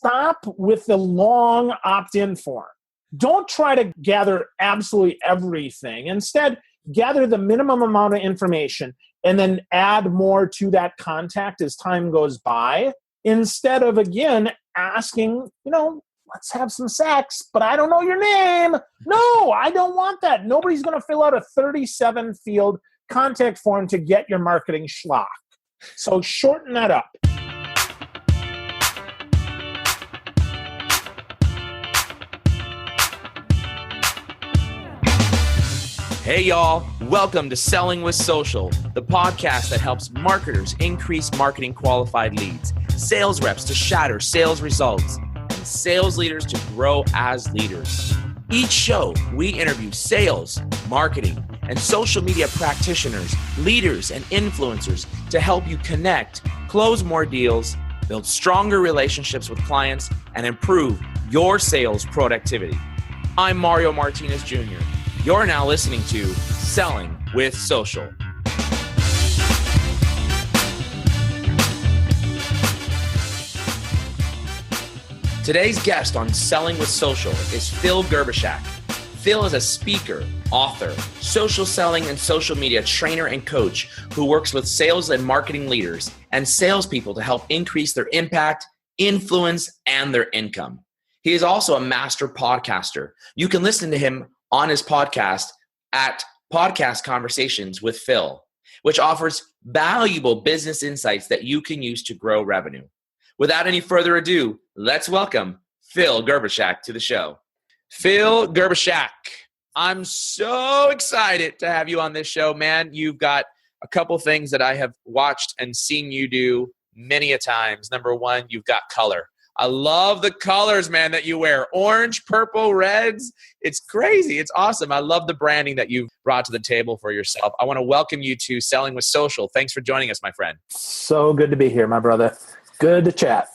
stop with the long opt-in form. Don't try to gather absolutely everything. Instead, gather the minimum amount of information and then add more to that contact as time goes by, instead of, again, asking, let's have some sex, but I don't know your name. No, I don't want that. Nobody's going to fill out a 37-field contact form to get your marketing schlock. So shorten that up. Hey y'all, welcome to Selling with Social, the podcast that helps marketers increase marketing qualified leads, sales reps to shatter sales results, and sales leaders to grow as leaders. Each show, we interview sales, marketing, and social media practitioners, leaders, and influencers to help you connect, close more deals, build stronger relationships with clients, and improve your sales productivity. I'm Mario Martinez Jr. You're now listening to Selling with Social. Today's guest on Selling with Social is Phil Gerbyshak. Phil is a speaker, author, social selling and social media trainer and coach who works with sales and marketing leaders and salespeople to help increase their impact, influence, and their income. He is also a master podcaster. You can listen to him on his podcast at Podcast Conversations with Phil, which offers valuable business insights that you can use to grow revenue. Without any further ado, let's welcome Phil Gerbyshak to the show. Phil Gerbyshak, I'm so excited to have you on this show, man. You've got a couple things that I have watched and seen you do many a times. Number one, you've got color. I love the colors, man, that you wear. Orange, purple, reds. It's crazy. It's awesome. I love the branding that you've brought to the table for yourself. I want to welcome you to Selling with Social. Thanks for joining us, my friend. So good to be here, my brother. Good to chat.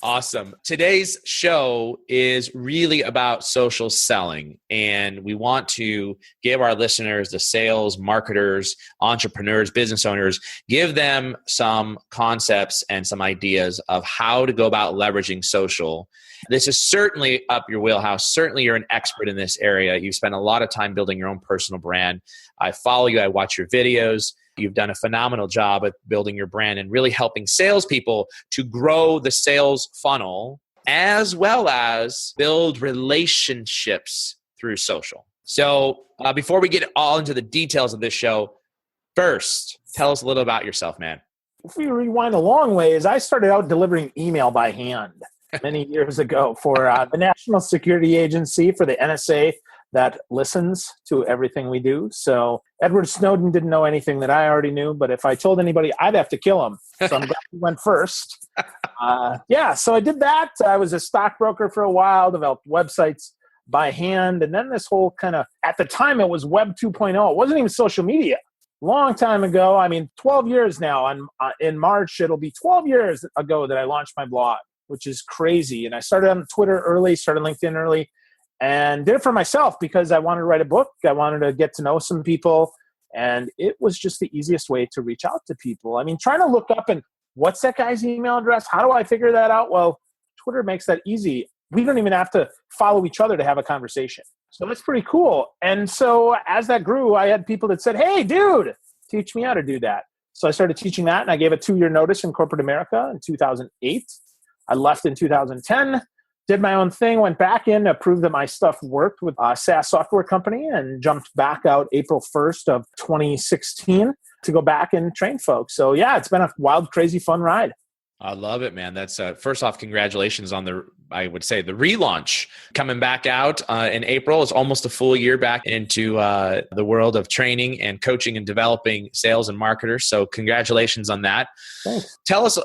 Awesome. Today's show is really about social selling, and we want to give our listeners, the sales, marketers, entrepreneurs, business owners, give them some concepts and some ideas of how to go about leveraging social. This is certainly up your wheelhouse. Certainly you're an expert in this area. You've spent a lot of time building your own personal brand. I follow you. I watch your videos. You've done a phenomenal job at building your brand and really helping salespeople to grow the sales funnel as well as build relationships through social. So before we get all into the details of this show, first, tell us a little about yourself, man. If we rewind a long ways, I started out delivering email by hand many years ago for the National Security Agency, for the NSA, that listens to everything we do. So Edward Snowden didn't know anything that I already knew, but if I told anybody, I'd have to kill him. So I'm glad he went first. So I did that. I was a stockbroker for a while, developed websites by hand. And then this whole kind of, at the time it was Web 2.0. It wasn't even social media. Long time ago, 12 years now. In March, it'll be 12 years ago that I launched my blog, which is crazy. And I started on Twitter early, started LinkedIn early, and did it for myself because I wanted to write a book. I wanted to get to know some people. And it was just the easiest way to reach out to people. Trying to look up and what's that guy's email address? How do I figure that out? Well, Twitter makes that easy. We don't even have to follow each other to have a conversation. So that's pretty cool. And so as that grew, I had people that said, hey, dude, teach me how to do that. So I started teaching that, and I gave a 2-year notice in corporate America in 2008. I left in 2010. Did my own thing, went back in to prove that my stuff worked with a SaaS software company, and jumped back out April 1st of 2016 to go back and train folks. So yeah, it's been a wild, crazy, fun ride. I love it, man. That's first off, congratulations on the relaunch. Coming back out in April. It's almost a full year back into the world of training and coaching and developing sales and marketers. So congratulations on that. Thanks. Tell us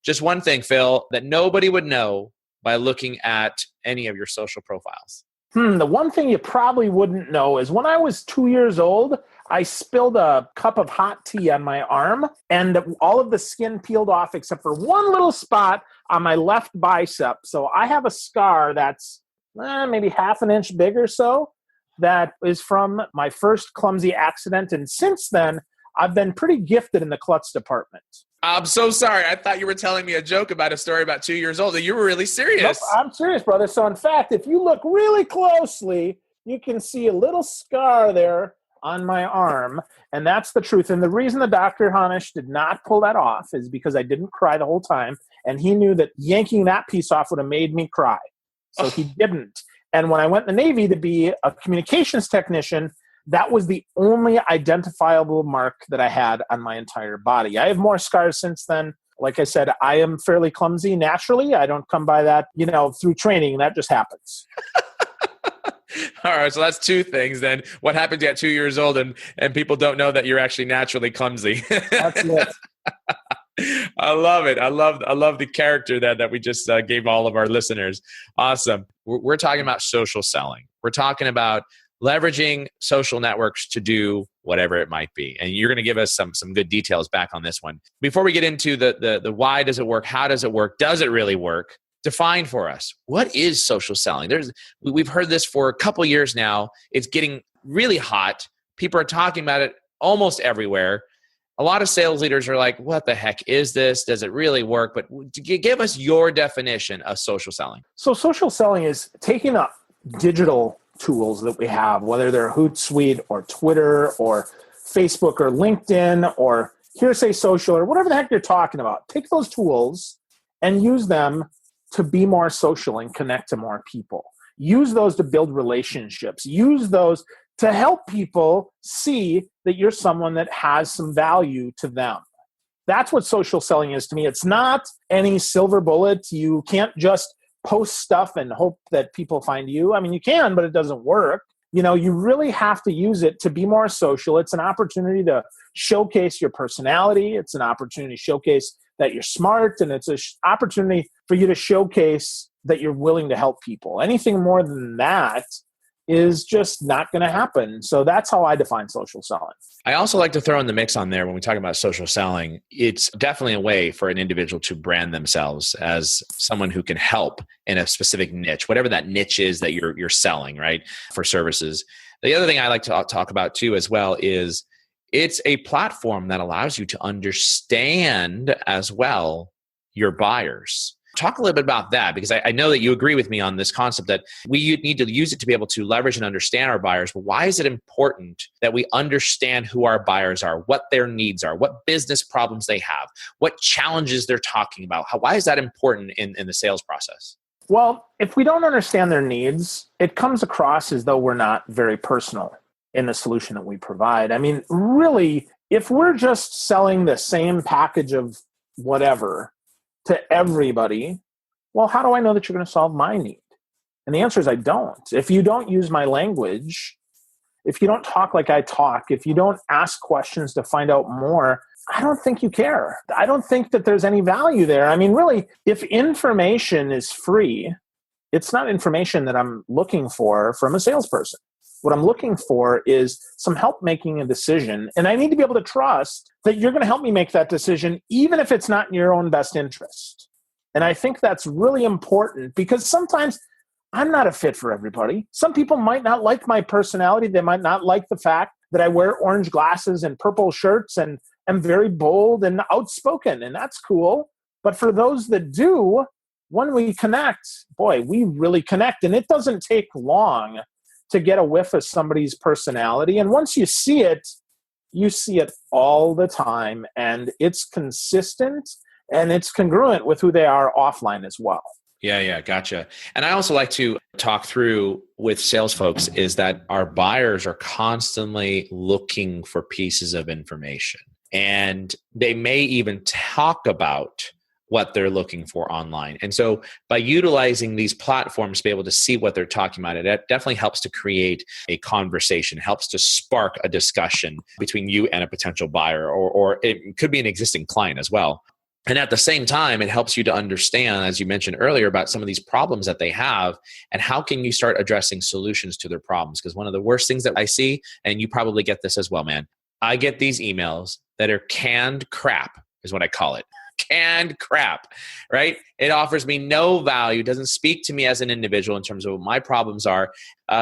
just one thing, Phil, that nobody would know by looking at any of your social profiles. The one thing you probably wouldn't know is when I was 2 years old, I spilled a cup of hot tea on my arm, and all of the skin peeled off except for one little spot on my left bicep. So I have a scar that's maybe half an inch big or so. That is from my first clumsy accident. And since then, I've been pretty gifted in the klutz department. I'm so sorry. I thought you were telling me a joke about a story about 2 years old. You were really serious. Nope, I'm serious, brother. So in fact, if you look really closely, you can see a little scar there on my arm, and that's the truth. And the reason the Dr. Hanish did not pull that off is because I didn't cry the whole time, and he knew that yanking that piece off would have made me cry. So he didn't. And when I went in the Navy to be a communications technician, that was the only identifiable mark that I had on my entire body. I have more scars since then. Like I said, I am fairly clumsy naturally. I don't come by that, through training. That just happens. All right, so that's two things then. What happened at 2 years old and people don't know that you're actually naturally clumsy. That's it. I love it. I love the character that we just gave all of our listeners. Awesome. We're talking about social selling. We're talking about leveraging social networks to do whatever it might be. And you're going to give us some good details back on this one. Before we get into the why does it work? How does it work? Does it really work? Define for us, what is social selling? We've heard this for a couple years now. It's getting really hot. People are talking about it almost everywhere. A lot of sales leaders are like, what the heck is this? Does it really work? But give us your definition of social selling. So social selling is taking up digital tools that we have, whether they're Hootsuite or Twitter or Facebook or LinkedIn or Hearsay Social or whatever the heck you're talking about. Take those tools and use them to be more social and connect to more people. Use those to build relationships. Use those to help people see that you're someone that has some value to them. That's what social selling is to me. It's not any silver bullet. You can't just post stuff and hope that people find you. I mean, you can, but it doesn't work. You really have to use it to be more social. It's an opportunity to showcase your personality. It's an opportunity to showcase that you're smart, and it's an opportunity for you to showcase that you're willing to help people. Anything more than that is just not going to happen. So that's how I define social selling. I also like to throw in the mix on there when we talk about social selling. It's definitely a way for an individual to brand themselves as someone who can help in a specific niche, whatever that niche is that you're selling, right, for services. The other thing I like to talk about too as well is it's a platform that allows you to understand as well your buyers. Talk a little bit about that, because I know that you agree with me on this concept that we need to use it to be able to leverage and understand our buyers. But why is it important that we understand who our buyers are, what their needs are, what business problems they have, what challenges they're talking about? Why is that important in the sales process? Well, if we don't understand their needs, it comes across as though we're not very personal in the solution that we provide. I mean, really, if we're just selling the same package of whatever to everybody, well, how do I know that you're going to solve my need? And the answer is I don't. If you don't use my language, if you don't talk like I talk, if you don't ask questions to find out more, I don't think you care. I don't think that there's any value there. I mean, really, if information is free, it's not information that I'm looking for from a salesperson. What I'm looking for is some help making a decision, and I need to be able to trust that you're going to help me make that decision, even if it's not in your own best interest. And I think that's really important, because sometimes I'm not a fit for everybody. Some people might not like my personality. They might not like the fact that I wear orange glasses and purple shirts and am very bold and outspoken, and that's cool. But for those that do, when we connect, boy, we really connect, and it doesn't take long to get a whiff of somebody's personality. And once you see it all the time, and it's consistent and it's congruent with who they are offline as well. Yeah, gotcha. And I also like to talk through with sales folks is that our buyers are constantly looking for pieces of information, and they may even talk about what they're looking for online. And so by utilizing these platforms to be able to see what they're talking about, it definitely helps to create a conversation, helps to spark a discussion between you and a potential buyer, or it could be an existing client as well. And at the same time, it helps you to understand, as you mentioned earlier, about some of these problems that they have and how can you start addressing solutions to their problems. Because one of the worst things that I see, and you probably get this as well, man, I get these emails that are canned crap, is what I call it. Canned crap, right? It offers me no value, doesn't speak to me as an individual in terms of what my problems are.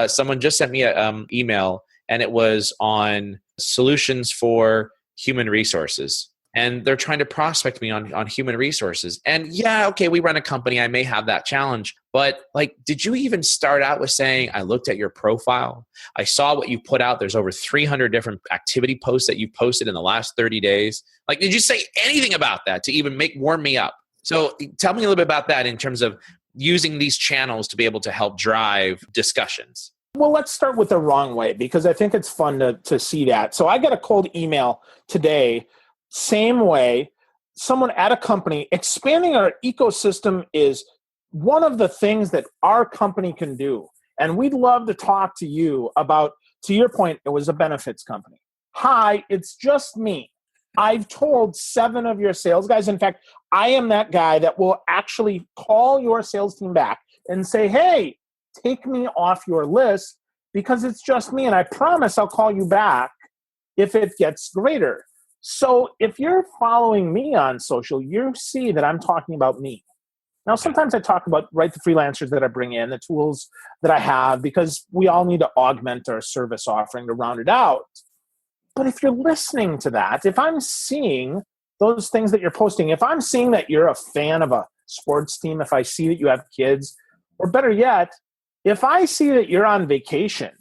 Someone just sent me an email, and it was on solutions for human resources. and they're trying to prospect me on human resources. And yeah, okay, we run a company. I may have that challenge, but like, did you even start out with saying, I looked at your profile, I saw what you put out. There's over 300 different activity posts that you posted in the last 30 days. Like, did you say anything about that to even warm me up? So tell me a little bit about that in terms of using these channels to be able to help drive discussions. Well, let's start with the wrong way, because I think it's fun to see that. So I got a cold email today, same way, someone at a company. Expanding our ecosystem is one of the things that our company can do. And we'd love to talk to you about, to your point, it was a benefits company. Hi, it's just me. I've told 7 of your sales guys. In fact, I am that guy that will actually call your sales team back and say, hey, take me off your list because it's just me. And I promise I'll call you back if it gets greater. So if you're following me on social, you see that I'm talking about me. Now, sometimes I talk about, the freelancers that I bring in, the tools that I have, because we all need to augment our service offering to round it out. But if you're listening to that, if I'm seeing those things that you're posting, if I'm seeing that you're a fan of a sports team, if I see that you have kids, or better yet, if I see that you're on vacation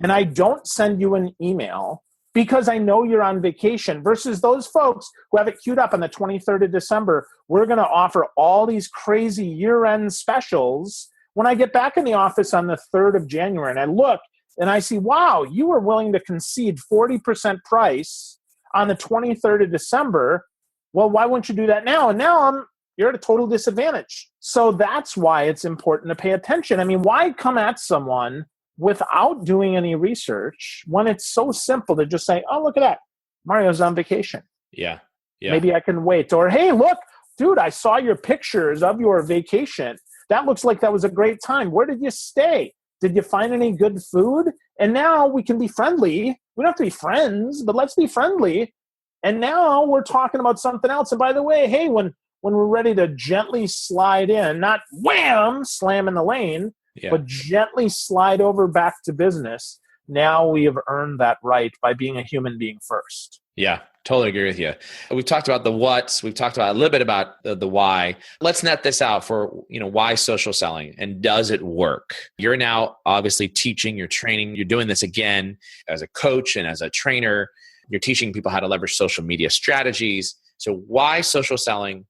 and I don't send you an email because I know you're on vacation, versus those folks who have it queued up on the 23rd of December, we're going to offer all these crazy year-end specials. When I get back in the office on the 3rd of January and I look, and I see, wow, you were willing to concede 40% price on the 23rd of December. Well, why wouldn't you do that now? And now you're at a total disadvantage. So that's why it's important to pay attention. I mean, why come at someone without doing any research when it's so simple to just say, oh, look at that, Mario's on vacation. Yeah. Maybe I can wait. Or, hey, look, dude, I saw your pictures of your vacation. That looks like that was a great time. Where did you stay? Did you find any good food? And now we can be friendly. We don't have to be friends, but let's be friendly. And now we're talking about something else. And by the way, hey, when we're ready to gently slide in, not wham, slam in the lane, but gently slide over back to business, now we have earned that right by being a human being first. Yeah, totally agree with you. We've talked about the what's, we've talked about a little bit about the why. Let's net this out for, why social selling, and does it work? You're now obviously teaching, you're training, you're doing this again as a coach and as a trainer. You're teaching people how to leverage social media strategies. So why social selling?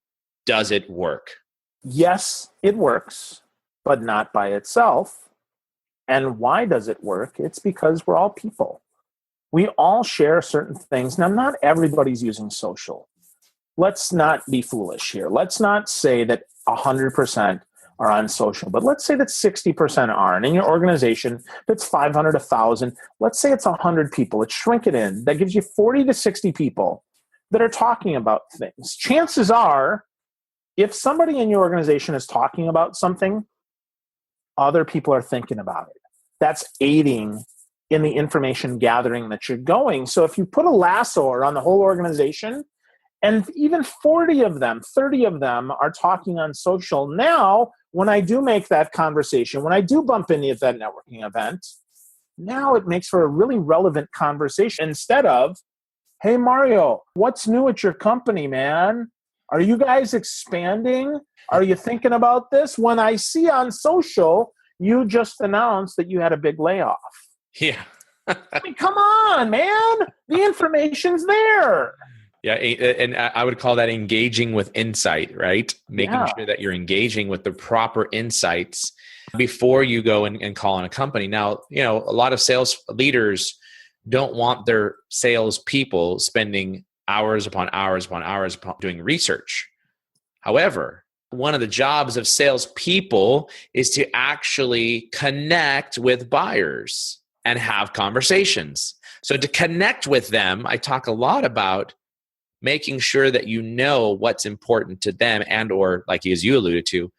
Does it work? Yes, it works, but not by itself. And why does it work? It's because we're all people. We all share certain things. Now, not everybody's using social. Let's not be foolish here. Let's not say that 100% are on social, but let's say that 60% are. And in your organization, that's 500, 1,000. Let's say it's 100 people. Let's shrink it in. That gives you 40 to 60 people that are talking about things. Chances are, if somebody in your organization is talking about something, other people are thinking about it. That's aiding in the information gathering that you're going. So if you put a lasso around the whole organization, and even 40 of them, 30 of them are talking on social, now when I do make that conversation, when I do bump into that networking event, now it makes for a really relevant conversation instead of, hey, Mario, what's new at your company, man? Are you guys expanding? Are you thinking about this? When I see on social, you just announced that you had a big layoff. Yeah. I mean, come on, man. The information's there. Yeah. And I would call that engaging with insight, right? Making sure that you're engaging with the proper insights before you go and call on a company. Now, a lot of sales leaders don't want their sales people spending hours upon hours upon hours upon doing research. However, one of the jobs of salespeople is to actually connect with buyers and have conversations. So to connect with them, I talk a lot about making sure that you know what's important to them, and or like as you alluded to,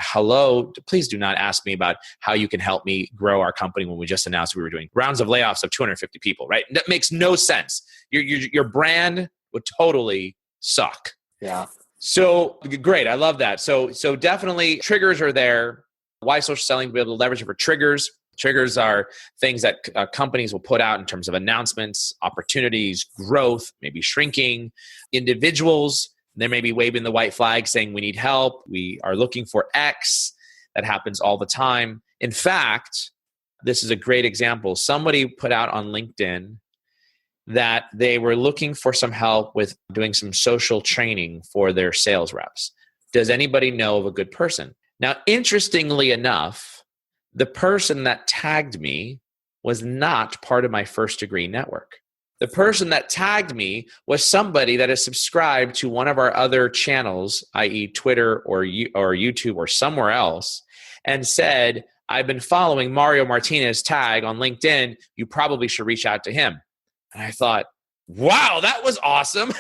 hello, please do not ask me about how you can help me grow our company when we just announced we were doing rounds of layoffs of 250 people, right? That makes no sense. Your brand would totally suck. Yeah. So great. I love that. So definitely triggers are there. Why social selling? To be able to leverage it for triggers. Triggers are things that companies will put out in terms of announcements, opportunities, growth, maybe shrinking. Individuals, they may be waving the white flag saying, we need help. We are looking for X. That happens all the time. In fact, this is a great example. Somebody put out on LinkedIn that they were looking for some help with doing some social training for their sales reps. Does anybody know of a good person? Now, interestingly enough, the person that tagged me was not part of my first degree network. The person that tagged me was somebody that is subscribed to one of our other channels, i.e. Twitter or YouTube or somewhere else, and said, I've been following Mario Martinez tag on LinkedIn. You probably should reach out to him. And I thought, wow, that was awesome.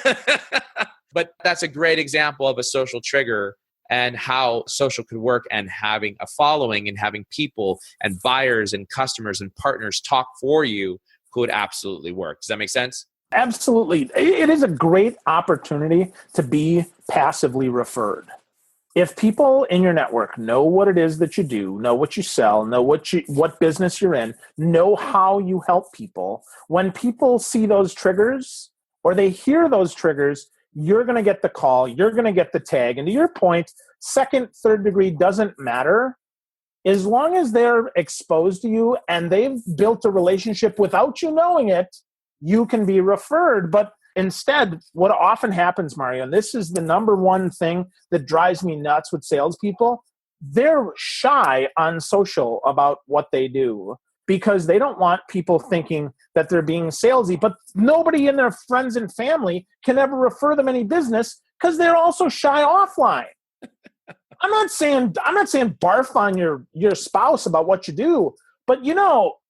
But that's a great example of a social trigger and how social could work, and having a following and having people and buyers and customers and partners talk for you could absolutely work. Does that make sense? Absolutely. It is a great opportunity to be passively referred. If people in your network know what it is that you do, know what you sell, know what business you're in, know how you help people, when people see those triggers or they hear those triggers, you're going to get the call, you're going to get the tag. And to your point, second, third degree doesn't matter. As long as they're exposed to you and they've built a relationship without you knowing it, you can be referred. But instead, what often happens, Mario, and this is the number one thing that drives me nuts with salespeople, they're shy on social about what they do because they don't want people thinking that they're being salesy. But nobody in their friends and family can ever refer them any business because they're also shy offline. I'm not saying barf on your spouse about what you do, but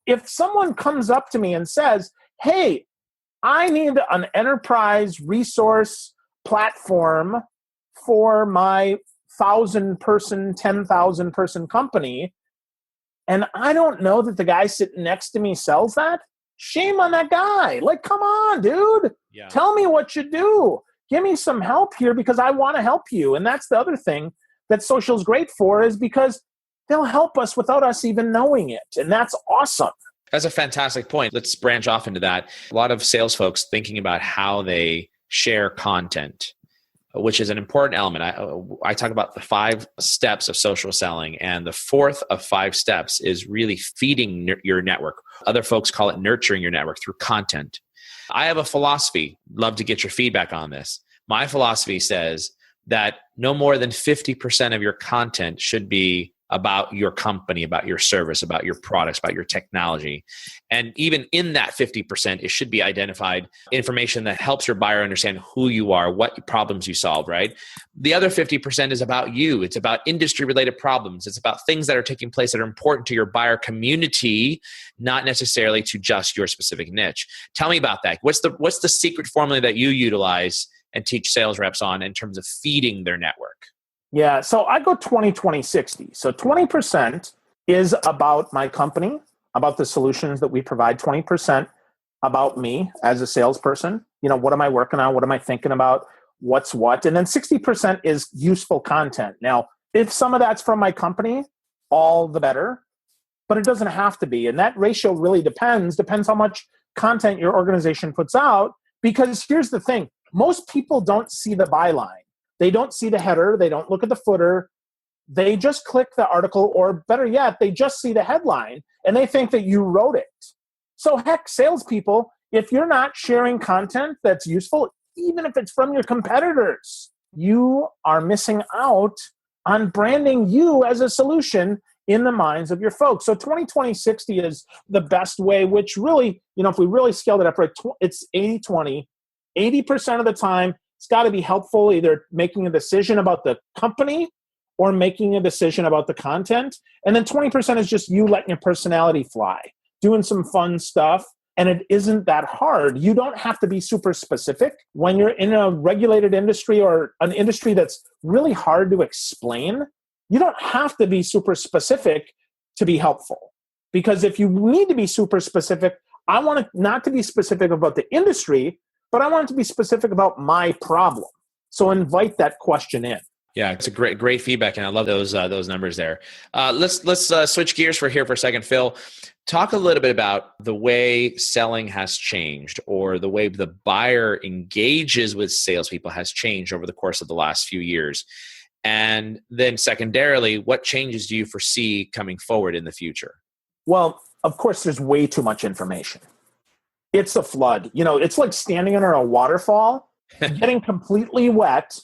if someone comes up to me and says, hey, I need an enterprise resource platform for my 1,000-person, 10,000-person company, and I don't know that the guy sitting next to me sells that, shame on that guy. Like, come on, dude. Yeah. Tell me what you do. Give me some help here because I want to help you. And that's the other thing that social's great for, is because they'll help us without us even knowing it. And that's awesome. That's a fantastic point. Let's branch off into that. A lot of sales folks thinking about how they share content, which is an important element. I talk about the 5 steps of social selling, and the 4th of 5 steps is really feeding your network. Other folks call it nurturing your network through content. I have a philosophy. Love to get your feedback on this. My philosophy says that no more than 50% of your content should be about your company, about your service, about your products, about your technology. And even in that 50%, it should be identified information that helps your buyer understand who you are, what problems you solve, right? The other 50% is about you. It's about industry-related problems. It's about things that are taking place that are important to your buyer community, not necessarily to just your specific niche. Tell me about that. What's the secret formula that you utilize and teach sales reps on in terms of feeding their network? Yeah, so I go 20-20-60. So 20% is about my company, about the solutions that we provide. 20% about me as a salesperson. What am I working on? What am I thinking about? What's what? And then 60% is useful content. Now, if some of that's from my company, all the better, but it doesn't have to be. And that ratio really depends how much content your organization puts out, because here's the thing. Most people don't see the byline. They don't see the header. They don't look at the footer. They just click the article, or better yet, they just see the headline and they think that you wrote it. So heck, salespeople, if you're not sharing content that's useful, even if it's from your competitors, you are missing out on branding you as a solution in the minds of your folks. So 20-20-60 is the best way, which really, if we really scaled it up, right, it's 80-20. 80% of the time, it's got to be helpful, either making a decision about the company or making a decision about the content. And then 20% is just you letting your personality fly, doing some fun stuff. And it isn't that hard. You don't have to be super specific. When you're in a regulated industry or an industry that's really hard to explain, you don't have to be super specific to be helpful. Because if you need to be super specific, I want it not to be specific about the industry, but I want it to be specific about my problem. So invite that question in. Yeah, it's a great feedback, and I love those numbers there. Let's switch gears for a second, Phil. Talk a little bit about the way selling has changed, or the way the buyer engages with salespeople has changed over the course of the last few years. And then secondarily, what changes do you foresee coming forward in the future? Well, of course, there's way too much information. It's a flood. It's like standing under a waterfall, getting completely wet,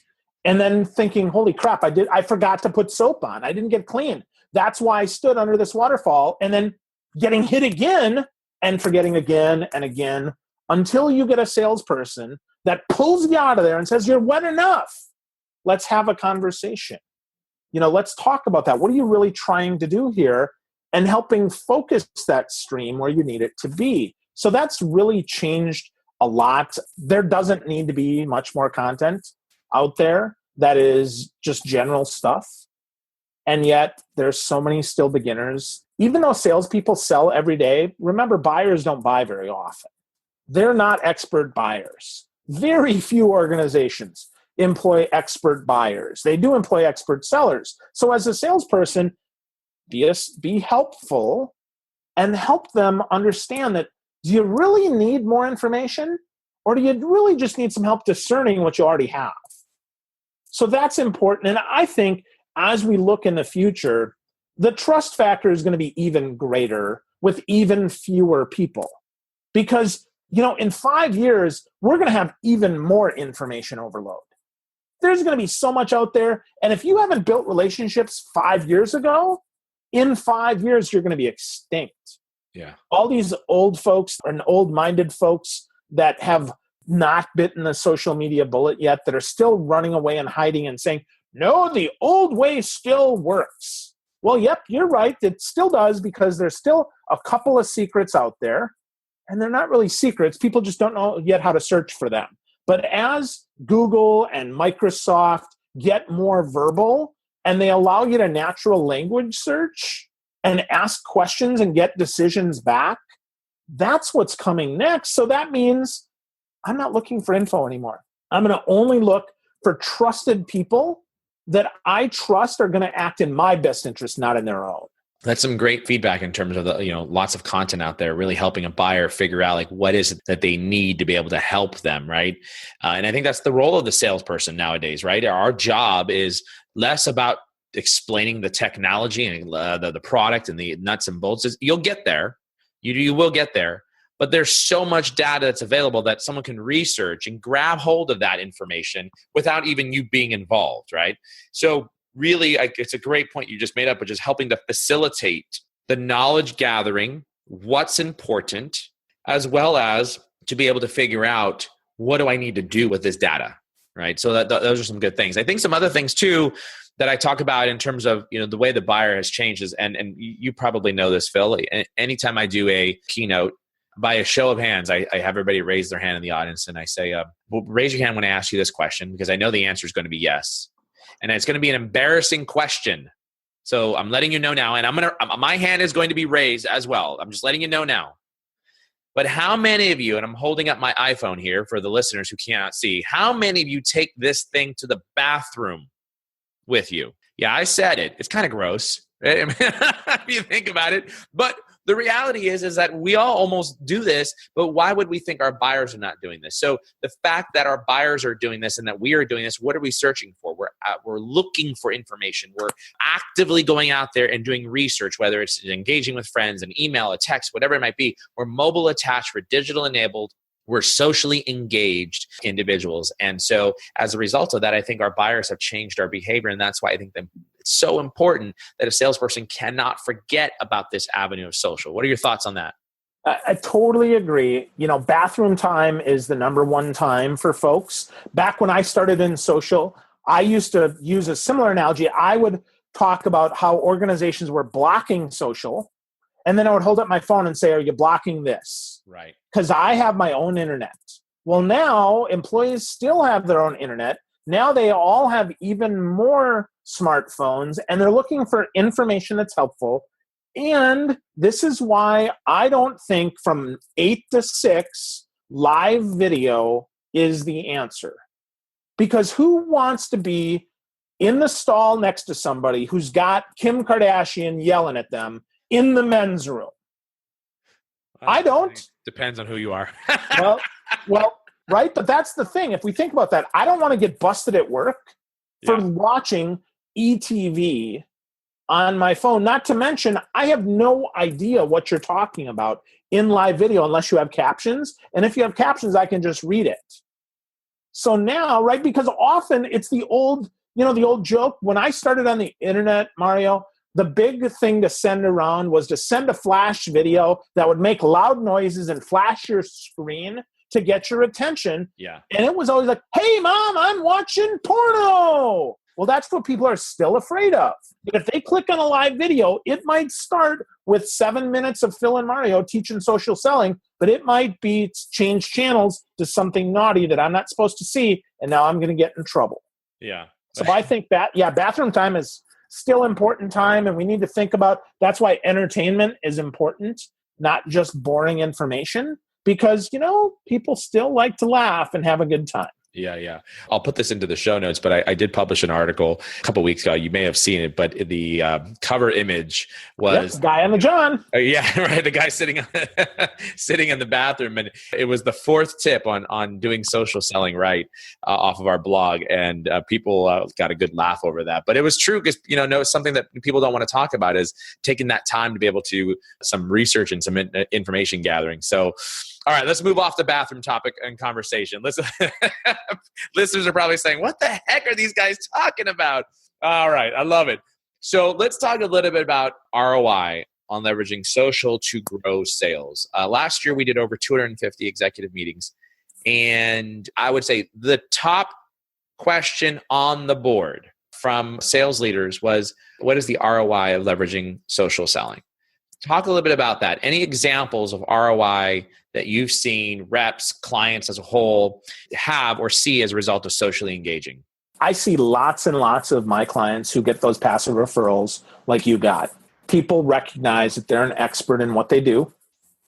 and then thinking, holy crap, I forgot to put soap on. I didn't get clean. That's why I stood under this waterfall, and then getting hit again and forgetting again and again until you get a salesperson that pulls you out of there and says, you're wet enough. Let's have a conversation. Let's talk about that. What are you really trying to do here? And helping focus that stream where you need it to be. So that's really changed a lot. There doesn't need to be much more content out there that is just general stuff. And yet there's so many still beginners. Even though salespeople sell every day, remember, buyers don't buy very often. They're not expert buyers. Very few organizations employ expert buyers. They do employ expert sellers. So as a salesperson, be helpful and help them understand that, do you really need more information, or do you really just need some help discerning what you already have? So that's important. And I think as we look in the future, the trust factor is going to be even greater with even fewer people. Because, in 5 years, we're going to have even more information overload. There's going to be so much out there. And if you haven't built relationships 5 years ago, in 5 years, you're going to be extinct. Yeah. All these old folks and old-minded folks that have not bitten the social media bullet yet, that are still running away and hiding and saying, no, the old way still works. Well, yep, you're right. It still does, because there's still a couple of secrets out there, and they're not really secrets. People just don't know yet how to search for them. But as Google and Microsoft get more verbal, and they allow you to natural language search and ask questions and get decisions back, that's what's coming next. So that means I'm not looking for info anymore. I'm going to only look for trusted people that I trust are going to act in my best interest, not in their own. That's some great feedback in terms of lots of content out there, really helping a buyer figure out what is it that they need to be able to help them, right? And I think that's the role of the salesperson nowadays, right? Our job is less about explaining the technology and the product and the nuts and bolts. You'll get there. You will get there. But there's so much data that's available that someone can research and grab hold of that information without even you being involved, right? So really, it's a great point you just made up, which is helping to facilitate the knowledge gathering, what's important, as well as to be able to figure out, what do I need to do with this data, right? So those are some good things. I think some other things too that I talk about in terms of the way the buyer has changed is, and you probably know this, Phil, anytime I do a keynote, by a show of hands, I have everybody raise their hand in the audience, and I say, well, raise your hand when I ask you this question, because I know the answer is going to be yes. And it's going to be an embarrassing question. So I'm letting you know now, and my hand is going to be raised as well. I'm just letting you know now. But how many of you, and I'm holding up my iPhone here for the listeners who cannot see, how many of you take this thing to the bathroom with you? Yeah, I said it. It's kind of gross, right? If you think about it. But the reality is that we all almost do this, but why would we think our buyers are not doing this? So the fact that our buyers are doing this and that we are doing this, what are we searching for? We're looking for information. We're actively going out there and doing research, whether it's engaging with friends, an email, a text, whatever it might be. We're mobile attached, we're digital enabled, we're socially engaged individuals. And so as a result of that, I think our buyers have changed our behavior. And that's why I think that it's so important that a salesperson cannot forget about this avenue of social. What are your thoughts on that? I totally agree. Bathroom time is the number one time for folks. Back when I started in social, I used to use a similar analogy. I would talk about how organizations were blocking social, and then I would hold up my phone and say, are you blocking this? Right. Because I have my own internet. Well, now employees still have their own internet. Now they all have even more smartphones, and they're looking for information that's helpful. And this is why I don't think from 8 to 6 live video is the answer. Because who wants to be in the stall next to somebody who's got Kim Kardashian yelling at them in the men's room? I don't. Depends on who you are. well, right. But that's the thing. If we think about that, I don't want to get busted at work for watching ETV on my phone. Not to mention, I have no idea what you're talking about in live video unless you have captions. And if you have captions, I can just read it. So now, right, because often it's the old joke. When I started on the internet, Mario, the big thing to send around was to send a flash video that would make loud noises and flash your screen to get your attention. Yeah. And it was always like, hey, Mom, I'm watching porno. Well, that's what people are still afraid of. But if they click on a live video, it might start with 7 minutes of Phil and Mario teaching social selling, but it might be change channels to something naughty that I'm not supposed to see, and now I'm going to get in trouble. Yeah. So I think bathroom time is still important time, and we need to think about, that's why entertainment is important, not just boring information, because, people still like to laugh and have a good time. Yeah. I'll put this into the show notes, but I did publish an article a couple of weeks ago. You may have seen it, but the cover image was guy on the John. Yeah, right. The guy sitting in the bathroom, and it was the fourth tip on doing social selling right off of our blog, and people got a good laugh over that. But it was true because something that people don't want to talk about is taking that time to be able to some research and some information gathering. So. All right, let's move off the bathroom topic and conversation. Listeners are probably saying, what the heck are these guys talking about? All right, I love it. So let's talk a little bit about ROI on leveraging social to grow sales. Last year, we did over 250 executive meetings. And I would say the top question on the board from sales leaders was, what is the ROI of leveraging social selling? Talk a little bit about that. Any examples of ROI that you've seen reps, clients as a whole have or see as a result of socially engaging? I see lots and lots of my clients who get those passive referrals like you got. People recognize that they're an expert in what they do,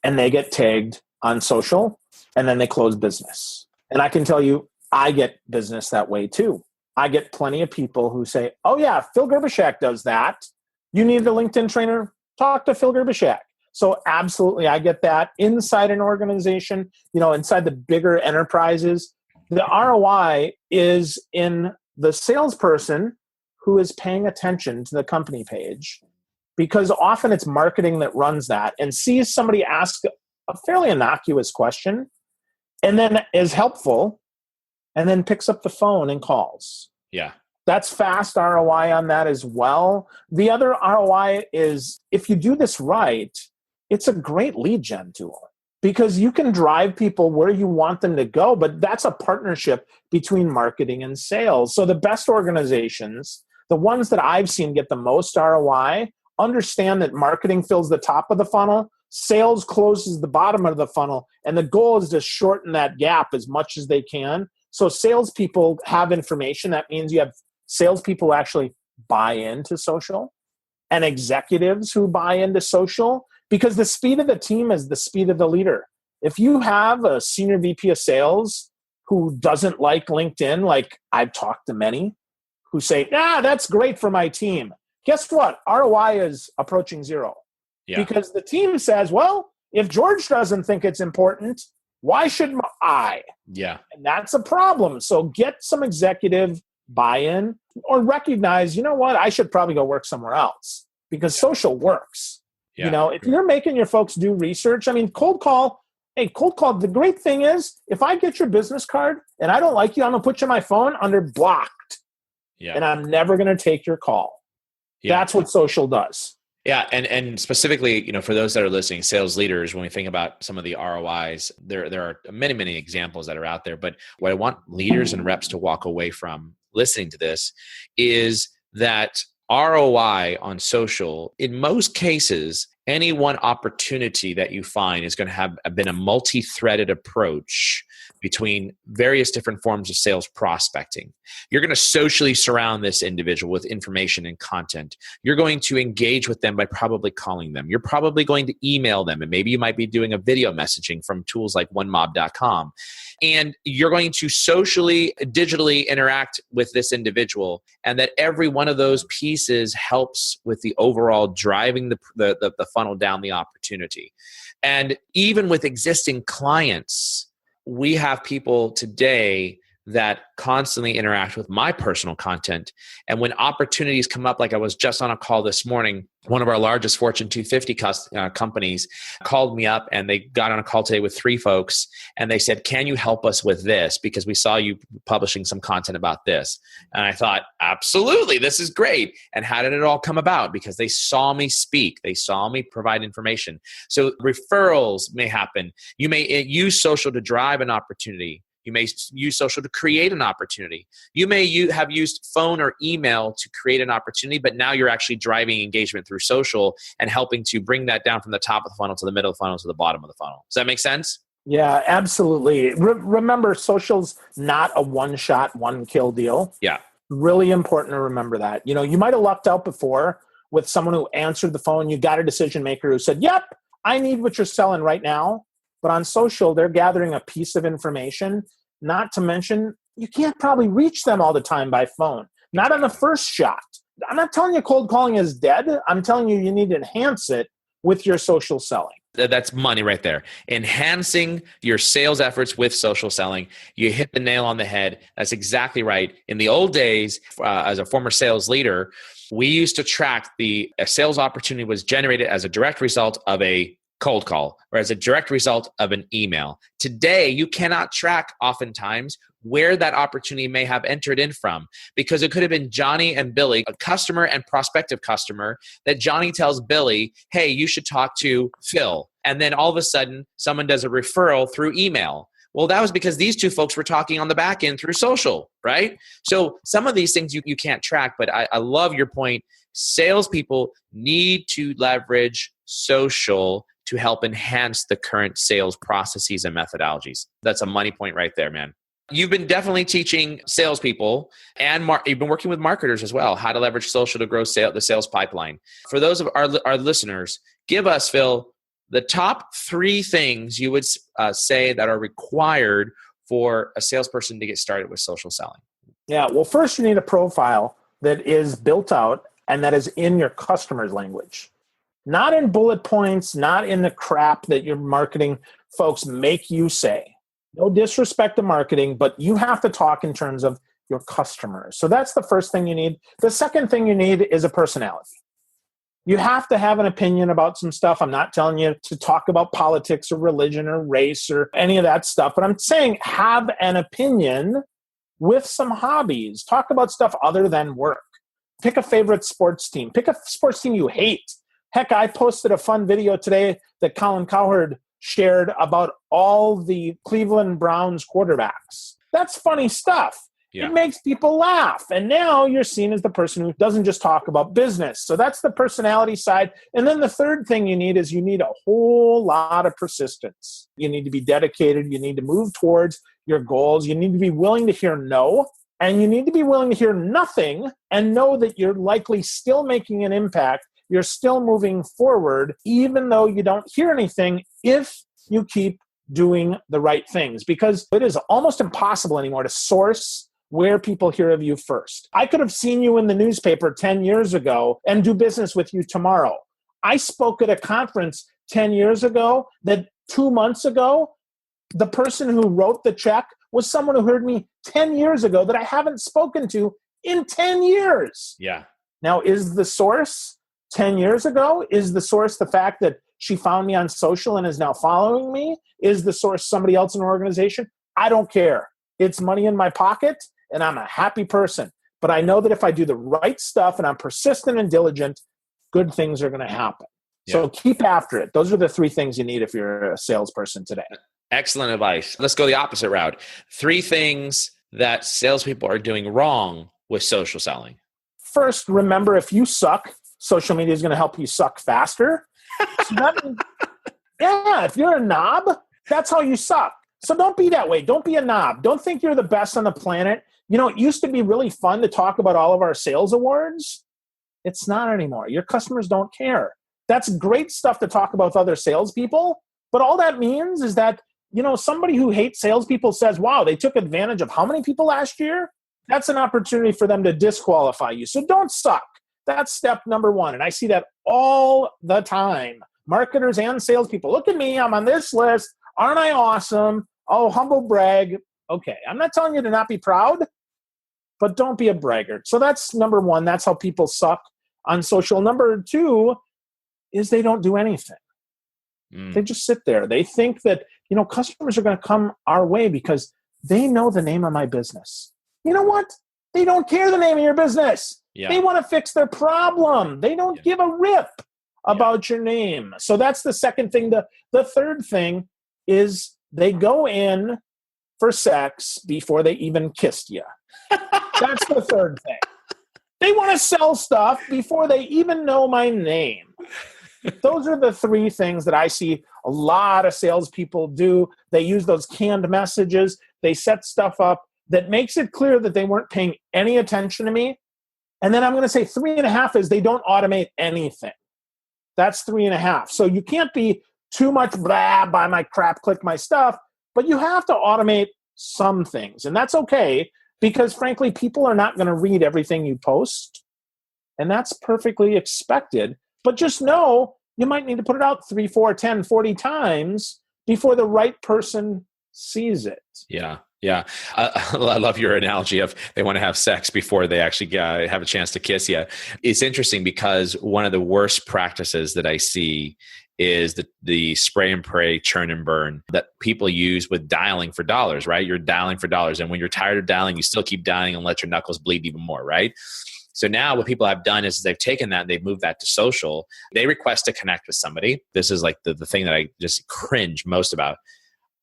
and they get tagged on social, and then they close business. And I can tell you, I get business that way too. I get plenty of people who say, oh yeah, Phil Gerbyshak does that. You need a LinkedIn trainer? Talk to Phil Gerbyshak. So absolutely, I get that. Inside an organization, inside the bigger enterprises, the ROI is in the salesperson who is paying attention to the company page, because often it's marketing that runs that and sees somebody ask a fairly innocuous question and then is helpful and then picks up the phone and calls. Yeah. That's fast ROI on that as well. The other ROI is, if you do this right, it's a great lead gen tool, because you can drive people where you want them to go, but that's a partnership between marketing and sales. So the best organizations, the ones that I've seen get the most ROI, understand that marketing fills the top of the funnel, sales closes the bottom of the funnel, and the goal is to shorten that gap as much as they can. So salespeople have information. That means you have salespeople who actually buy into social and executives who buy into social, because the speed of the team is the speed of the leader. If you have a senior VP of sales who doesn't like LinkedIn, like I've talked to many who say, that's great for my team. Guess what? ROI is approaching zero. Yeah. Because the team says, well, if George doesn't think it's important, why should I? Yeah. And that's a problem. So get some executive buy-in, or recognize, I should probably go work somewhere else, because social works. Yeah. If you're making your folks do research, cold call, the great thing is, if I get your business card and I don't like you, I'm going to put you on my phone under blocked. Yeah. And I'm never going to take your call. Yeah. That's what social does. Yeah. And specifically, for those that are listening, sales leaders, when we think about some of the ROIs, there are many, many examples that are out there. But what I want leaders and reps to walk away from listening to this is that ROI on social, in most cases, any one opportunity that you find is going to have been a multi-threaded approach between various different forms of sales prospecting. You're going to socially surround this individual with information and content. You're going to engage with them by probably calling them. You're probably going to email them, and maybe you might be doing a video messaging from tools like onemob.com. And you're going to socially, digitally interact with this individual, and that every one of those pieces helps with the overall driving the funnel down the opportunity. And even with existing clients, we have people today that constantly interact with my personal content. And when opportunities come up, like I was just on a call this morning, one of our largest Fortune 250 companies called me up, and they got on a call today with 3 folks, and they said, can you help us with this? Because we saw you publishing some content about this. And I thought, absolutely, this is great. And how did it all come about? Because they saw me speak. They saw me provide information. So referrals may happen. You may use social to drive an opportunity. You may use social to create an opportunity. You may have used phone or email to create an opportunity, but now you're actually driving engagement through social and helping to bring that down from the top of the funnel to the middle of the funnel to the bottom of the funnel. Does that make sense? Yeah, absolutely. Remember, social's not a one-shot, one-kill deal. Yeah. Really important to remember that. You might have lucked out before with someone who answered the phone. You got a decision maker who said, yep, I need what you're selling right now. But on social, they're gathering a piece of information. Not to mention, you can't probably reach them all the time by phone. Not on the first shot. I'm not telling you cold calling is dead. I'm telling you need to enhance it with your social selling. That's money right there. Enhancing your sales efforts with social selling. You hit the nail on the head. That's exactly right. In the old days, as a former sales leader, we used to track a sales opportunity was generated as a direct result of a cold call or as a direct result of an email. Today, you cannot track oftentimes where that opportunity may have entered in from, because it could have been Johnny and Billy, a customer and prospective customer, that Johnny tells Billy, hey, you should talk to Phil. And then all of a sudden, someone does a referral through email. Well, that was because these 2 folks were talking on the back end through social, right? So some of these things you can't track, but I love your point. Salespeople need to leverage social to help enhance the current sales processes and methodologies. That's a money point right there, man. You've been definitely teaching salespeople, and you've been working with marketers as well, how to leverage social to grow the sales pipeline. For those of our listeners, give us, Phil, the top 3 things you would say that are required for a salesperson to get started with social selling. Yeah, well, first you need a profile that is built out and that is in your customer's language. Not in bullet points, not in the crap that your marketing folks make you say. No disrespect to marketing, but you have to talk in terms of your customers. So that's the first thing you need. The second thing you need is a personality. You have to have an opinion about some stuff. I'm not telling you to talk about politics or religion or race or any of that stuff, but I'm saying have an opinion with some hobbies. Talk about stuff other than work. Pick a favorite sports team. Pick a sports team you hate. Heck, I posted a fun video today that Colin Cowherd shared about all the Cleveland Browns quarterbacks. That's funny stuff. Yeah. It makes people laugh. And now you're seen as the person who doesn't just talk about business. So that's the personality side. And then the third thing you need is you need a whole lot of persistence. You need to be dedicated. You need to move towards your goals. You need to be willing to hear no. And you need to be willing to hear nothing and know that you're likely still making an impact. You're still moving forward, even though you don't hear anything, if you keep doing the right things. Because it is almost impossible anymore to source where people hear of you first. I could have seen you in the newspaper 10 years ago and do business with you tomorrow. I spoke at a conference 10 years ago that 2 months ago, the person who wrote the check was someone who heard me 10 years ago that I haven't spoken to in 10 years. Yeah. Now, is the source 10 years ago? Is the source the fact that she found me on social and is now following me? Is the source somebody else in an organization? I don't care. It's money in my pocket and I'm a happy person. But I know that if I do the right stuff and I'm persistent and diligent, good things are going to happen. Yeah. So keep after it. Those are the 3 things you need if you're a salesperson today. Excellent advice. Let's go the opposite route. 3 things that salespeople are doing wrong with social selling. First, remember, if you suck, social media is going to help you suck faster. So if you're a knob, that's how you suck. So don't be that way. Don't be a knob. Don't think you're the best on the planet. It used to be really fun to talk about all of our sales awards. It's not anymore. Your customers don't care. That's great stuff to talk about with other salespeople. But all that means is that, somebody who hates salespeople says, wow, they took advantage of how many people last year? That's an opportunity for them to disqualify you. So don't suck. That's step number one. And I see that all the time. Marketers and salespeople. Look at me. I'm on this list. Aren't I awesome? Oh, humble brag. Okay. I'm not telling you to not be proud, but don't be a braggart. So that's number one. That's how people suck on social. Number two is they don't do anything. They just sit there. They think that, customers are going to come our way because they know the name of my business. You know what? They don't care the name of your business. Yeah. They want to fix their problem. They don't give a rip about your name. So that's the second thing. The third thing is they go in for sex before they even kissed you. That's the third thing. They want to sell stuff before they even know my name. Those are the three things that I see a lot of salespeople do. They use those canned messages. They set stuff up that makes it clear that they weren't paying any attention to me. And then I'm going to say 3.5 is they don't automate anything. That's 3.5. So you can't be too much blah, buy my crap, click my stuff, but you have to automate some things. And that's okay because frankly, people are not going to read everything you post. And that's perfectly expected. But just know you might need to put it out 3, 4, 10, 40 times before the right person sees it. Yeah. Yeah. I love your analogy of they want to have sex before they actually have a chance to kiss you. It's interesting because one of the worst practices that I see is the spray and pray, churn and burn that people use with dialing for dollars, right? You're dialing for dollars. And when you're tired of dialing, you still keep dialing and let your knuckles bleed even more, right? So now what people have done is they've taken that and they've moved that to social. They request to connect with somebody. This is like the thing that I just cringe most about.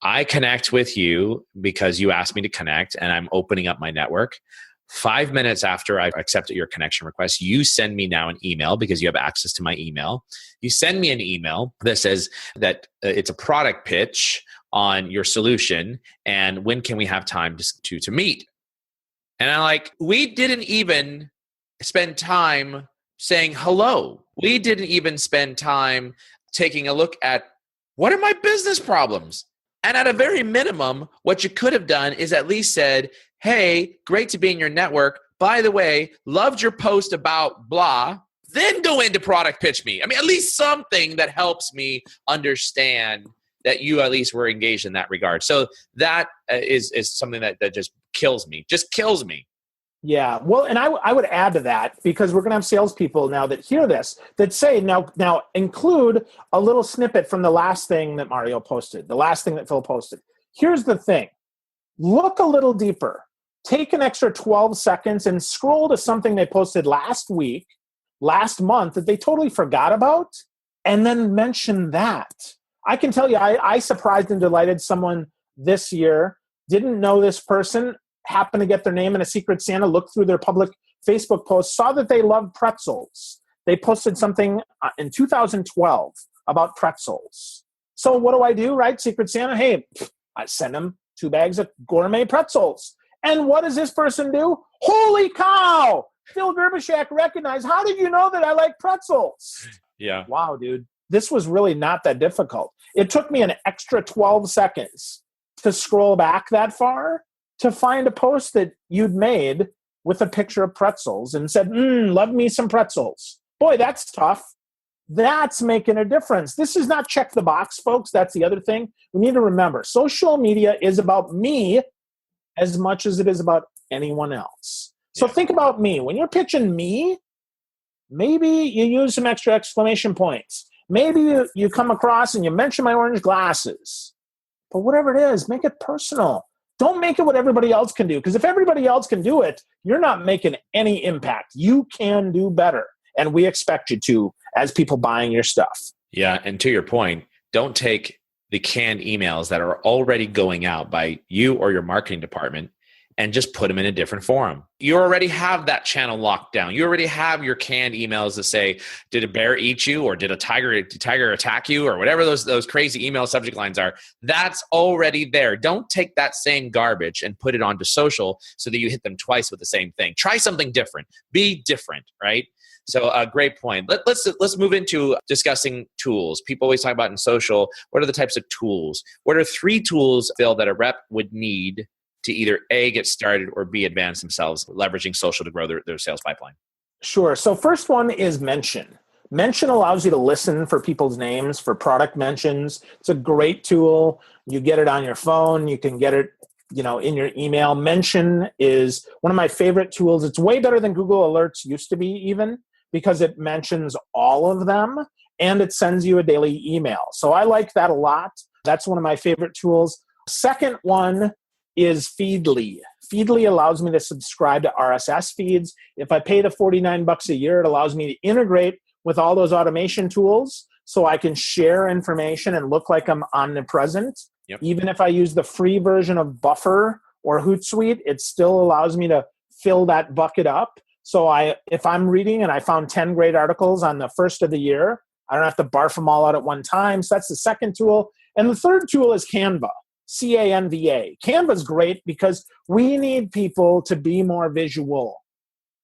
I connect with you because you asked me to connect and I'm opening up my network. 5 minutes after I've accepted your connection request, you send me now an email because you have access to my email. You send me an email that says that it's a product pitch on your solution and when can we have time to meet? And I'm like, we didn't even spend time saying hello. We didn't even spend time taking a look at what are my business problems? And at a very minimum, what you could have done is at least said, hey, great to be in your network. By the way, loved your post about blah. Then go into product pitch me. I mean, at least something that helps me understand that you at least were engaged in that regard. So that is something that just kills me. Just kills me. Yeah, well, and I would add to that because we're going to have salespeople now that hear this that say, now include a little snippet from the last thing that Mario posted, the last thing that Phil posted. Here's the thing. Look a little deeper. Take an extra 12 seconds and scroll to something they posted last week, last month that they totally forgot about, and then mention that. I can tell you, I surprised and delighted someone this year, didn't know this person, happened to get their name in a Secret Santa, looked through their public Facebook post, saw that they loved pretzels. They posted something in 2012 about pretzels. So what do? Right? Secret Santa, hey, I send them 2 bags of gourmet pretzels. And what does this person do? Holy cow! Phil Gerbyshak recognized, how did you know that I like pretzels? Yeah. Wow, dude. This was really not that difficult. It took me an extra 12 seconds to scroll back that far to find a post that you'd made with a picture of pretzels and said, love me some pretzels. Boy, that's tough. That's making a difference. This is not check the box, folks. That's the other thing. We need to remember, social media is about me as much as it is about anyone else. So think about me. When you're pitching me, maybe you use some extra exclamation points. Maybe you come across and you mention my orange glasses. But whatever it is, make it personal. Don't make it what everybody else can do. Because if everybody else can do it, you're not making any impact. You can do better. And we expect you to as people buying your stuff. Yeah. And to your point, don't take the canned emails that are already going out by you or your marketing department and just put them in a different forum. You already have that channel locked down. You already have your canned emails that say, did a bear eat you, or did a tiger attack you, or whatever those crazy email subject lines are. That's already there. Don't take that same garbage and put it onto social so that you hit them twice with the same thing. Try something different. Be different, right? So a great point. Let's move into discussing tools. People always talk about in social, what are the types of tools? What are 3 tools, Phil, that a rep would need to either A, get started, or B, advance themselves, leveraging social to grow their sales pipeline? Sure. So first one is mention. Mention allows you to listen for people's names, for product mentions. It's a great tool. You get it on your phone. You can get it, in your email. Mention is one of my favorite tools. It's way better than Google Alerts used to be even, because it mentions all of them and it sends you a daily email. So I like that a lot. That's one of my favorite tools. Second one is Feedly. Feedly allows me to subscribe to RSS feeds. If I pay the $49 a year, it allows me to integrate with all those automation tools so I can share information and look like I'm omnipresent. Yep. Even if I use the free version of Buffer or Hootsuite, it still allows me to fill that bucket up. So if I'm reading and I found 10 great articles on the first of the year, I don't have to barf them all out at one time. So that's the second tool. And the third tool is Canva. Canva. Canva is great because we need people to be more visual.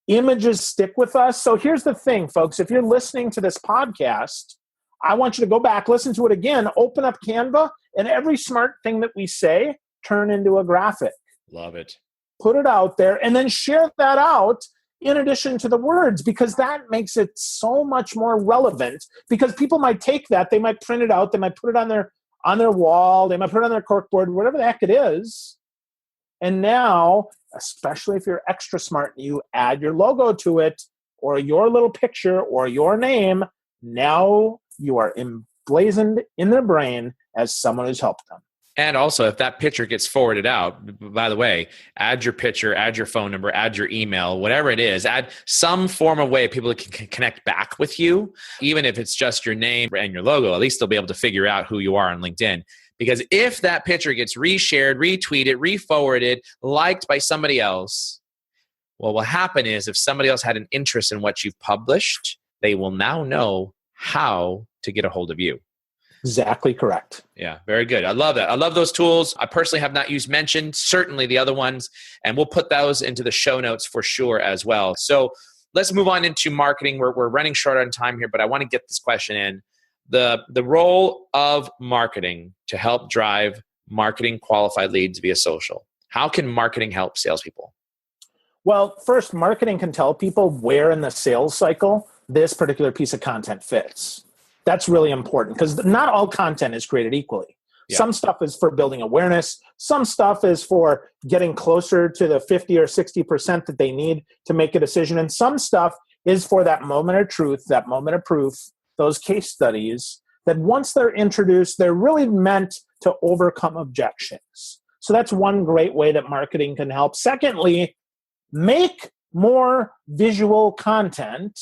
Images stick with us. So here's the thing, folks. If you're listening to this podcast, I want you to go back, listen to it again, open up Canva, and every smart thing that we say, turn into a graphic. Love it. Put it out there, and then share that out in addition to the words, because that makes it so much more relevant, because people might take that, they might print it out, they might put it on their wall, they might put it on their corkboard, whatever the heck it is. And now, especially if you're extra smart, you add your logo to it or your little picture or your name. Now you are emblazoned in their brain as someone who's helped them. And also, if that picture gets forwarded out, by the way, add your picture, add your phone number, add your email, whatever it is, add some form of way people can connect back with you. Even if it's just your name and your logo, at least they'll be able to figure out who you are on LinkedIn. Because if that picture gets reshared, retweeted, re-forwarded, liked by somebody else, what will happen is if somebody else had an interest in what you've published, they will now know how to get a hold of you. Exactly correct. Yeah, very good. I love that. I love those tools. I personally have not used Mention, certainly the other ones, and we'll put those into the show notes for sure as well. So let's move on into marketing. We're running short on time here, but I want to get this question in. The role of marketing to help drive marketing qualified leads via social. How can marketing help salespeople? Well, first, marketing can tell people where in the sales cycle this particular piece of content fits. That's really important because not all content is created equally. Yeah. Some stuff is for building awareness. Some stuff is for getting closer to the 50 or 60% that they need to make a decision. And some stuff is for that moment of truth, that moment of proof, those case studies that once they're introduced, they're really meant to overcome objections. So that's one great way that marketing can help. Secondly, make more visual content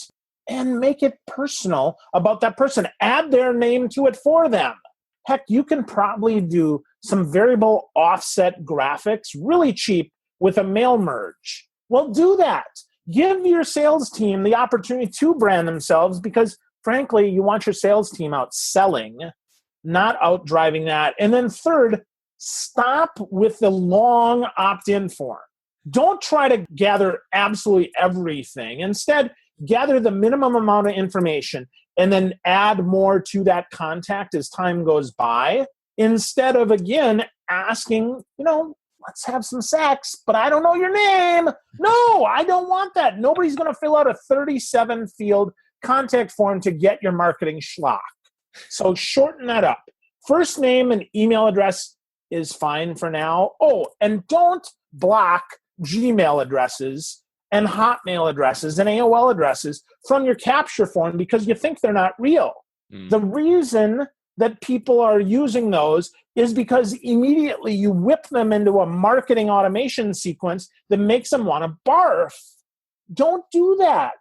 and make it personal about that person. Add their name to it for them. Heck, you can probably do some variable offset graphics really cheap with a mail merge. Well, do that. Give your sales team the opportunity to brand themselves because, frankly, you want your sales team out selling, not out driving that. And then third, stop with the long opt-in form. Don't try to gather absolutely everything. Instead, gather the minimum amount of information and then add more to that contact as time goes by instead of, again, asking, let's have some sex, but I don't know your name. No, I don't want that. Nobody's going to fill out a 37-field contact form to get your marketing schlock. So shorten that up. First name and email address is fine for now. Oh, and don't block Gmail addresses and Hotmail addresses and AOL addresses from your capture form because you think they're not real. The reason that people are using those is because immediately you whip them into a marketing automation sequence that makes them want to barf. Don't do that.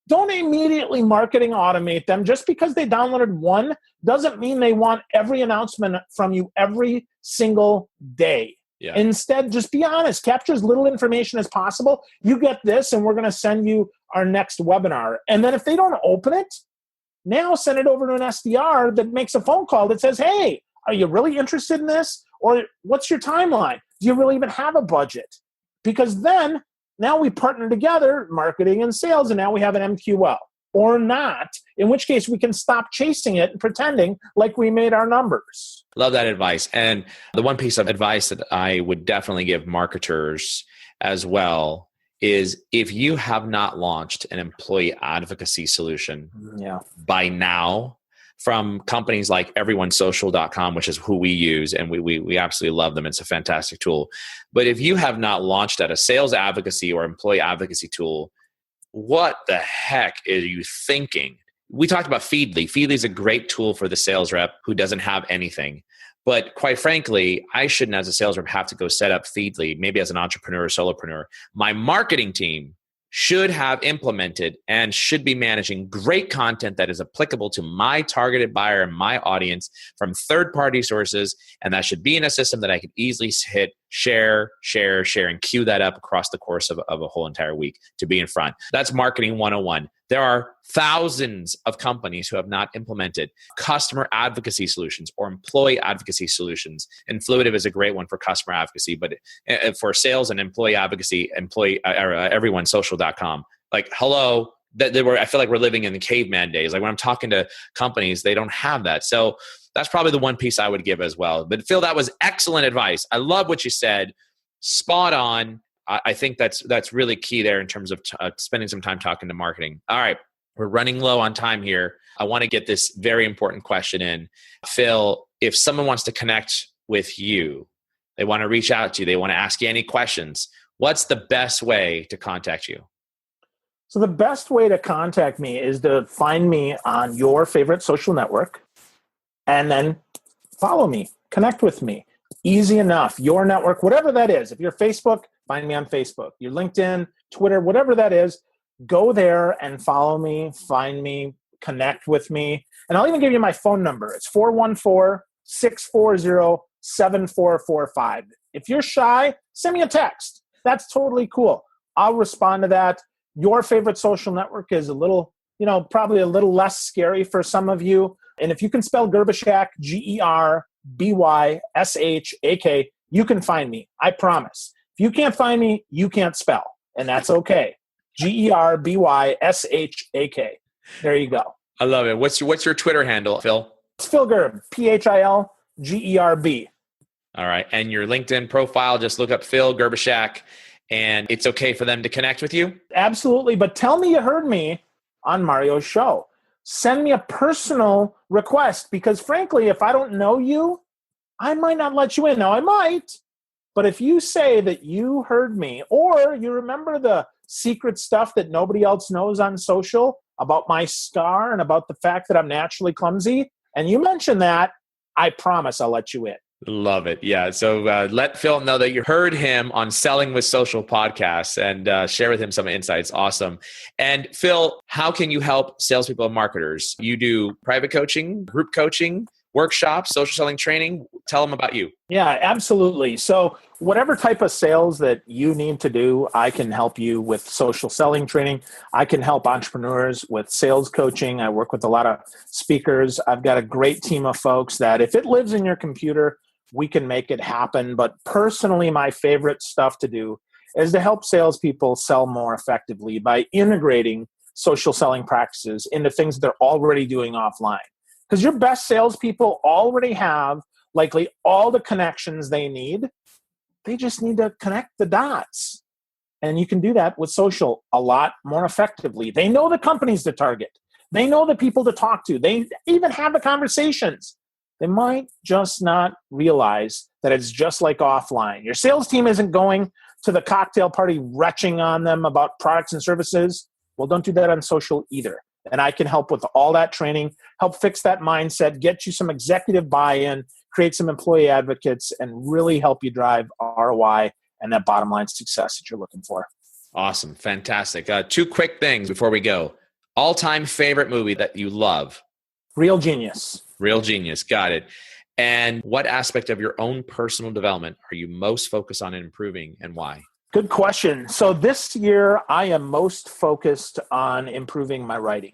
Don't immediately marketing automate them. Just because they downloaded one doesn't mean they want every announcement from you every single day. Yeah. Instead, just be honest. Capture as little information as possible. You get this, and we're going to send you our next webinar. And then if they don't open it, now send it over to an SDR that makes a phone call that says, hey, are you really interested in this? Or what's your timeline? Do you really even have a budget? Because then now we partner together, marketing and sales, and now we have an MQL. Or not, in which case we can stop chasing it and pretending like we made our numbers. Love that advice. And the one piece of advice that I would definitely give marketers as well is if you have not launched an employee advocacy solution by now from companies like everyonesocial.com, which is who we use, and we absolutely love them. It's a fantastic tool. But if you have not launched at a sales advocacy or employee advocacy tool, what the heck are you thinking? We talked about Feedly. Feedly is a great tool for the sales rep who doesn't have anything. But quite frankly, I shouldn't, as a sales rep, have to go set up Feedly, maybe as an entrepreneur or solopreneur. My marketing team should have implemented and should be managing great content that is applicable to my targeted buyer and my audience from third-party sources. And that should be in a system that I could easily hit share, and queue that up across the course of a whole entire week to be in front. That's marketing 101. There are thousands of companies who have not implemented customer advocacy solutions or employee advocacy solutions. Influitive is a great one for customer advocacy, but for sales and employee advocacy, everyonesocial.com. Like, hello, I feel like we're living in the caveman days. Like when I'm talking to companies, they don't have that. So that's probably the one piece I would give as well. But Phil, that was excellent advice. I love what you said. Spot on. I think that's really key there in terms of spending some time talking to marketing. All right, we're running low on time here. I want to get this very important question in. Phil, if someone wants to connect with you, they want to reach out to you, they want to ask you any questions, what's the best way to contact you? So the best way to contact me is to find me on your favorite social network and then follow me, connect with me. Easy enough. Your network, whatever that is. If you're Facebook, find me on Facebook. Your LinkedIn, Twitter, whatever that is, go there and follow me, find me, connect with me. And I'll even give you my phone number. It's 414-640-7445. If you're shy, send me a text. That's totally cool. I'll respond to that. Your favorite social network is a little, probably a little less scary for some of you. And if you can spell Gerbyshak, Gerbyshak, you can find me. I promise. If you can't find me, you can't spell. And that's okay. Gerbyshak. There you go. I love it. What's your Twitter handle, Phil? It's Phil Gerb, PhilGerb. All right. And your LinkedIn profile, just look up Phil Gerbyshak, and it's okay for them to connect with you? Absolutely. But tell me you heard me on Mario's show. Send me a personal request because, frankly, if I don't know you, I might not let you in. Now, I might. But if you say that you heard me or you remember the secret stuff that nobody else knows on social about my scar and about the fact that I'm naturally clumsy, and you mention that, I promise I'll let you in. Love it. Yeah. So let Phil know that you heard him on Selling with Social podcasts and share with him some insights. Awesome. And Phil, how can you help salespeople and marketers? You do private coaching, group coaching, workshops, social selling training. Tell them about you. Yeah, absolutely. So whatever type of sales that you need to do, I can help you with social selling training. I can help entrepreneurs with sales coaching. I work with a lot of speakers. I've got a great team of folks that if it lives in your computer, we can make it happen. But personally, my favorite stuff to do is to help salespeople sell more effectively by integrating social selling practices into things they're already doing offline. Because your best salespeople already have likely all the connections they need. They just need to connect the dots. And you can do that with social a lot more effectively. They know the companies to target. They know the people to talk to. They even have the conversations. They might just not realize that it's just like offline. Your sales team isn't going to the cocktail party retching on them about products and services. Well, don't do that on social either. And I can help with all that training, help fix that mindset, get you some executive buy-in, create some employee advocates, and really help you drive ROI and that bottom line success that you're looking for. Awesome. Fantastic. Two quick things before we go. All-time favorite movie that you love? Real Genius. Real Genius. Got it. And what aspect of your own personal development are you most focused on improving, and why? Good question. So this year, I am most focused on improving my writing.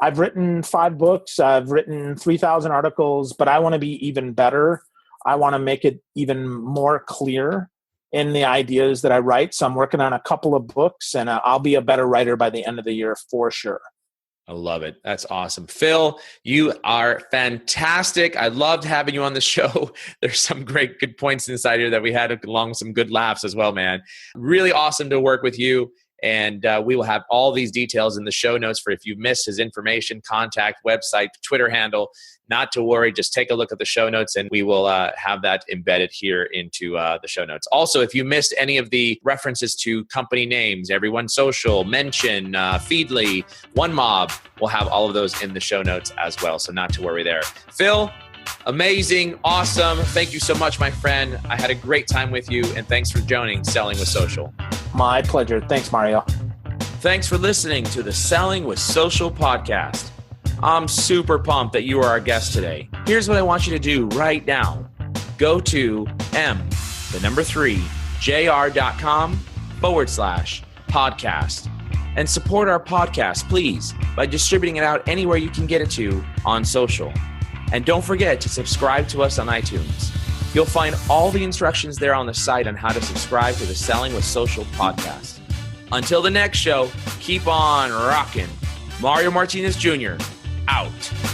I've written 5 books. I've written 3,000 articles, but I want to be even better. I want to make it even more clear in the ideas that I write. So I'm working on a couple of books, and I'll be a better writer by the end of the year for sure. I love it. That's awesome. Phil, you are fantastic. I loved having you on the show. There's some great, good points inside here that we had along with some good laughs as well, man. Really awesome to work with you. And we will have all these details in the show notes for if you missed his information, contact, website, Twitter handle. Not to worry, just take a look at the show notes and we will have that embedded here into the show notes. Also, if you missed any of the references to company names, Everyone Social, Mention, Feedly, One Mob, we'll have all of those in the show notes as well. So not to worry there. Phil, amazing, awesome. Thank you so much, my friend. I had a great time with you, and thanks for joining Selling with Social. My pleasure. Thanks, Mario. Thanks for listening to the Selling with Social podcast. I'm super pumped that you are our guest today. Here's what I want you to do right now. Go to jr.com/podcast and support our podcast, please, by distributing it out anywhere you can get it to on social. And don't forget to subscribe to us on iTunes. You'll find all the instructions there on the site on how to subscribe to the Selling with Social podcast. Until the next show, keep on rocking. Mario Martinez Jr. out.